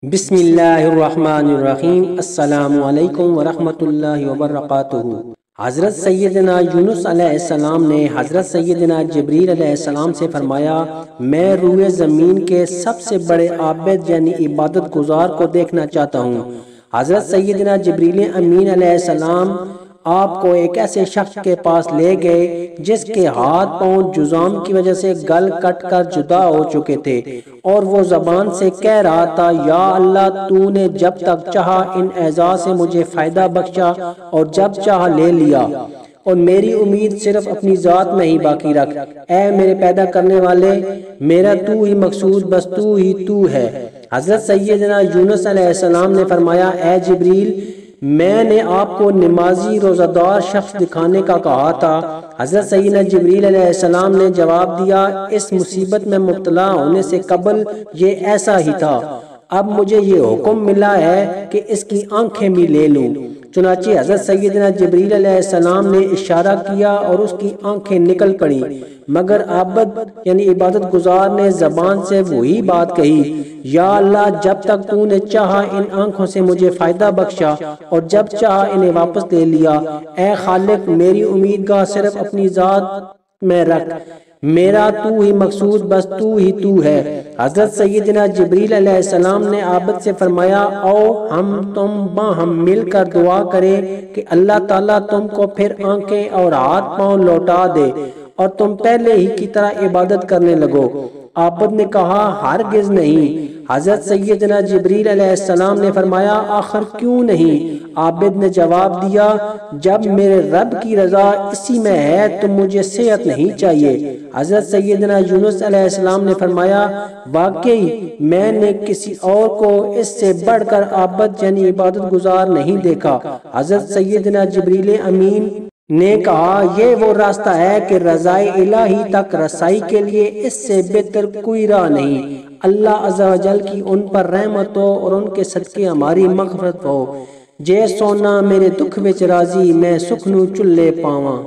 بسم اللہ الرحمن الرحیم۔ السلام علیکم ورحمۃ اللہ وبرکاتہ۔ حضرت سیدنا یونس علیہ السلام نے حضرت سیدنا جبریل علیہ السلام سے فرمایا، میں روئے زمین کے سب سے بڑے عابد یعنی عبادت گزار کو دیکھنا چاہتا ہوں۔ حضرت سیدنا جبریل امین علیہ السلام آپ کو ایک ایسے شخص کے پاس لے گئے جس کے ہاتھ پاؤں جذام کی وجہ سے گل کٹ کر جدا ہو چکے تھے، اور وہ زبان سے کہہ رہا تھا، یا اللہ تو نے جب تک چاہا ان اعضاء سے مجھے فائدہ بخشا اور جب چاہا لے لیا، اور میری امید صرف اپنی ذات میں ہی باقی رکھ۔ اے میرے پیدا کرنے والے، میرا تو ہی مقصود، بس تو ہی تو ہے۔ حضرت سیدنا یونس علیہ السلام نے فرمایا، اے جبریل، میں نے آپ کو نمازی روزہ دار شخص دکھانے کا کہا تھا۔ حضرت سیدنا جبریل علیہ السلام نے جواب دیا، اس مصیبت میں مبتلا ہونے سے قبل یہ ایسا ہی تھا، اب مجھے یہ حکم ملا ہے کہ اس کی آنکھیں بھی لے لوں۔ چنانچہ حضرت سیدنا جبریل علیہ السلام نے اشارہ کیا اور اس کی آنکھیں نکل پڑی، مگر عابد یعنی عبادت گزار نے زبان سے وہی بات کہی، یا اللہ جب تک تو نے چاہا ان آنکھوں سے مجھے فائدہ بخشا اور جب چاہا انہیں واپس لے لیا۔ اے خالق، میری امیدگاہ صرف اپنی ذات میں رکھ، میرا تو ہی مقصود، بس تو ہی تو ہے۔ حضرت سیدنا جبریل علیہ السلام نے عابد سے فرمایا، او ہم تم باہم مل کر دعا کریں کہ اللہ تعالیٰ تم کو پھر آنکھیں اور ہاتھ پاؤں لوٹا دے اور تم پہلے ہی کی طرح عبادت کرنے لگو۔ عابد نے کہا، ہرگز نہیں۔ حضرت سیدنا جبریل علیہ السلام نے فرمایا، آخر کیوں نہیں؟ عابد نے جواب دیا، جب میرے رب کی رضا اسی میں ہے تو مجھے صحت نہیں چاہیے۔ حضرت سیدنا یونس علیہ السلام نے فرمایا، واقعی میں نے کسی اور کو اس سے بڑھ کر عابد یعنی عبادت گزار نہیں دیکھا۔ حضرت سیدنا جبریل امین نے کہا، یہ وہ راستہ ہے کہ رضائے الہی تک رسائی کے لیے اس سے بہتر کوئی راہ نہیں۔ اللہ عز و جل کی ان پر رحمت ہو اور ان کے صدقے ہماری مغفرت ہو۔ جے سونا میرے دکھ وچ راضی، میں سکھ نو چلے پاواں۔